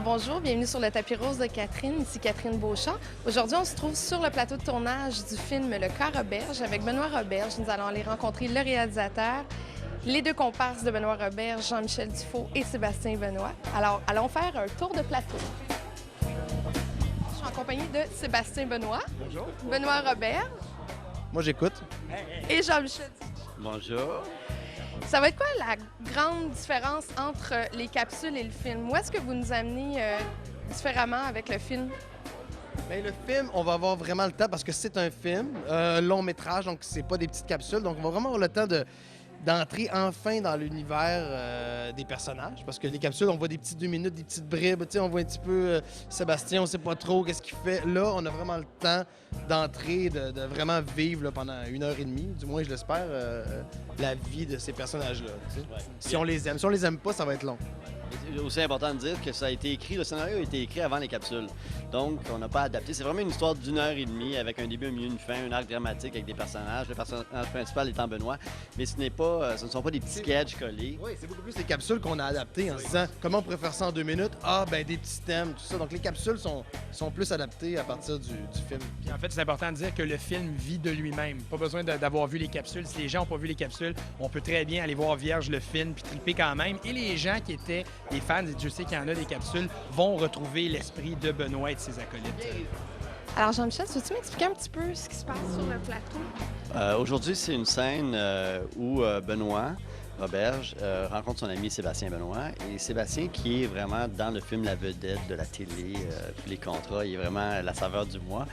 Bonjour, bienvenue sur le tapis rose de Catherine, ici Catherine Beauchamp. Aujourd'hui, on se trouve sur le plateau de tournage du film Le Cas Roberge avec Benoît Roberge. Nous allons aller rencontrer le réalisateur, les deux comparses de Benoît Roberge, Jean-Michel Dufault et Sébastien Benoît. Alors, allons faire un tour de plateau. Je suis en compagnie de Sébastien Benoît. Bonjour. Benoît Roberge. Moi, j'écoute. Et Jean-Michel Dufault. Bonjour. Ça va être quoi la grande différence entre les capsules et le film? Où est-ce que vous nous amenez différemment avec le film? Bien, le film, on va avoir vraiment le temps parce que c'est un film, un long métrage, donc c'est pas des petites capsules. Donc, on va vraiment avoir le temps d'entrer enfin dans l'univers des personnages. Parce que les capsules, on voit des petites 2 minutes, des petites bribes. Tu sais, on voit un petit peu Sébastien, on sait pas trop qu'est-ce qu'il fait. Là, on a vraiment le temps d'entrer, de vraiment vivre là, pendant 1h30, du moins je l'espère, la vie de ces personnages-là. Tu sais. Ouais. Si on les aime. Si on les aime pas, ça va être long. C'est aussi important de dire que ça a été écrit, le scénario a été écrit avant les capsules. Donc, on n'a pas adapté. C'est vraiment une histoire d'1h30 avec un début, un milieu, une fin, un arc dramatique avec des personnages. Le personnage principal étant Benoît. Mais ce ne sont pas des petits sketchs collés. Oui, c'est beaucoup plus les capsules qu'on a adaptées en se disant comment on pourrait faire ça en 2 minutes. Ah, ben des petits thèmes, tout ça. Donc les capsules sont plus adaptées à partir du film. Puis en fait, c'est important de dire que le film vit de lui-même. Pas besoin d'avoir vu les capsules. Si les gens n'ont pas vu les capsules, on peut très bien aller voir vierge le film puis triper quand même. Et les gens qui étaient des fans, et Dieu sait qu'il y en a des capsules, vont retrouver l'esprit de Benoît et de ses acolytes. Alors Jean-Michel, peux-tu m'expliquer un petit peu ce qui se passe sur le plateau? Aujourd'hui, c'est une scène où Benoît Roberge rencontre son ami Sébastien Benoît. Et Sébastien, qui est vraiment dans le film la vedette de la télé, tous les contrats, il est vraiment la saveur du mois.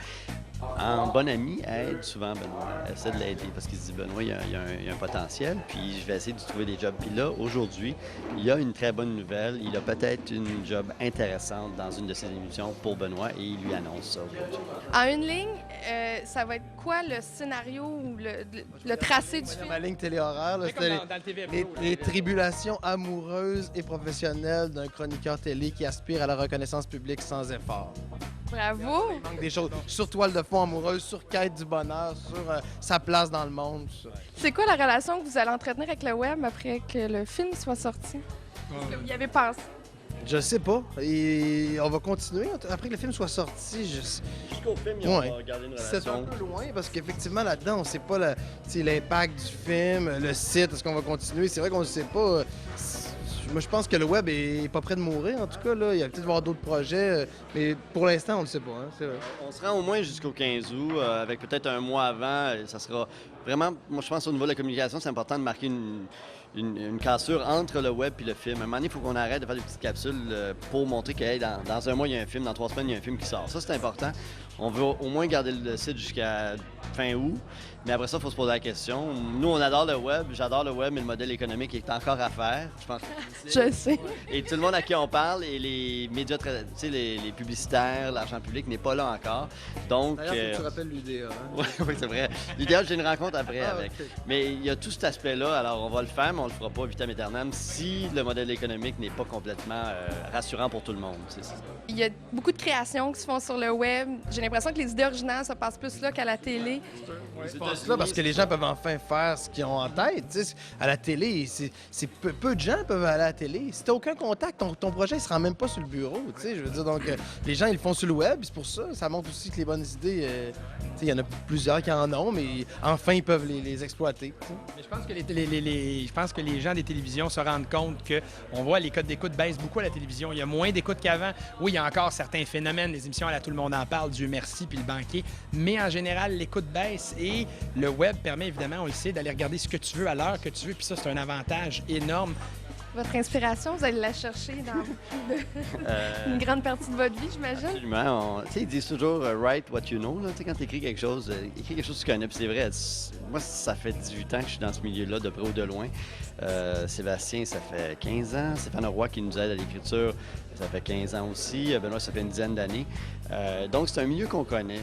En bon ami, aide souvent Benoît, essaie de l'aider parce qu'il se dit Benoît, il y a un potentiel, puis je vais essayer de trouver des jobs. Puis là, aujourd'hui, il y a une très bonne nouvelle. Il a peut-être une job intéressante dans une de ses émissions pour Benoît et il lui annonce ça aujourd'hui. En une ligne, ça va être quoi le scénario ou le tracé du Dans film? ma ligne téléhoraire, là, C'est comme c'était dans le TV les tribulations amoureuses et professionnelles d'un chroniqueur télé qui aspire à la reconnaissance publique sans effort. Bravo! Il manque des choses sur toile de fond amoureuse, sur quête du bonheur, sur sa place dans le monde, tout ça. C'est quoi la relation que vous allez entretenir avec le web après que le film soit sorti? Est-ce que vous y avez pensé? Je sais pas. Et on va continuer. Après que le film soit sorti, Jusqu'au film, on va garder une c'est un peu loin parce qu'effectivement, là-dedans, on ne sait pas l'impact du film, le site, est-ce qu'on va continuer? C'est vrai qu'on ne sait pas. Moi, je pense que le web est pas près de mourir, en tout cas. Là. Il va peut-être y avoir d'autres projets, mais pour l'instant, on ne le sait pas. Hein, c'est vrai. On se rend au moins jusqu'au 15 août, avec peut-être un mois avant. Ça sera vraiment, moi je pense au niveau de la communication, c'est important de marquer une cassure entre le web et le film. À un moment donné, il faut qu'on arrête de faire des petites capsules pour montrer que dans un mois, il y a un film, dans 3 semaines, il y a un film qui sort. Ça, c'est important. On veut au moins garder le site jusqu'à fin août. Mais après ça, il faut se poser la question. Nous, on adore le web. J'adore le web, mais le modèle économique est encore à faire. Je pense que Je sais. et tout le monde à qui on parle et les médias, tu sais, les publicitaires, l'argent public n'est pas là encore. Donc, D'ailleurs, faut que tu rappelles l'UDA. Hein? oui, c'est vrai. L'idéal, j'ai une rencontre après Ah, avec. ok. Mais il y a tout cet aspect-là. Alors, on va le faire, mais on le fera pas vitam aeternam si le modèle économique n'est pas complètement rassurant pour tout le monde. C'est ça. Il y a beaucoup de créations qui se font sur le web. J'ai l'impression que les idées originales se passent plus là qu'à la télé. Je pense là parce que les gens peuvent enfin faire ce qu'ils ont en tête. Tu sais, à la télé, peu de gens peuvent aller à la télé. Si t'as aucun contact, ton projet il se rend même pas sur le bureau. Tu sais, je veux dire, donc les gens ils le font sur le web. C'est pour ça. Ça montre aussi que les bonnes idées, tu sais, il y en a plusieurs qui en ont, mais enfin ils peuvent les exploiter. Tu sais. Mais je pense que je pense que les gens des télévisions se rendent compte que on voit les codes d'écoute baissent beaucoup à la télévision. Il y a moins d'écoute qu'avant. Oui, il y a encore certains phénomènes, les émissions à la Tout le monde en parle, Dieu merci, puis le banquier. Mais en général, l'écoute baisse et le web permet évidemment, on le sait, d'aller regarder ce que tu veux à l'heure que tu veux. Puis ça, c'est un avantage énorme. Votre inspiration, vous allez la chercher dans une grande partie de votre vie, j'imagine? Absolument. Tu sais, ils disent toujours write what you know. Là. Tu sais, quand tu écris quelque chose, écris quelque chose que tu connais. Puis c'est vrai, moi, ça fait 18 ans que je suis dans ce milieu-là, de près ou de loin. Sébastien, ça fait 15 ans. Stéphane Roy qui nous aide à l'écriture, ça fait 15 ans aussi. Benoît, ça fait une dizaine d'années. Donc, c'est un milieu qu'on connaît,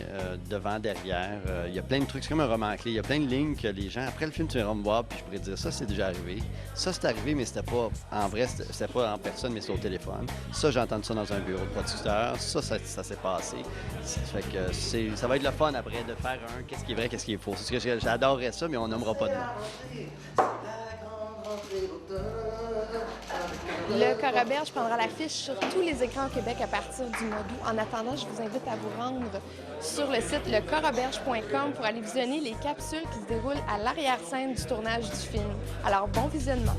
devant, derrière. Il y a plein de trucs, c'est comme un roman clé. Il y a plein de lignes que les gens, après le film, tu viendras me voir, puis je pourrais dire, ça, c'est déjà arrivé. Ça, c'est arrivé, mais c'était pas en vrai, c'était pas en personne, mais c'est au téléphone. Ça, j'ai entendu ça dans un bureau de producteur. Ça s'est passé. Ça fait que ça va être le fun après de faire qu'est-ce qui est vrai, qu'est-ce qui est faux. C'est ce que j'adorerais ça, mais on nommera pas de nom. Le Corroberge prendra l'affiche sur tous les écrans au Québec à partir du mois d'août. En attendant, je vous invite à vous rendre sur le site lecorroberge.com pour aller visionner les capsules qui se déroulent à l'arrière-scène du tournage du film. Alors, bon visionnement!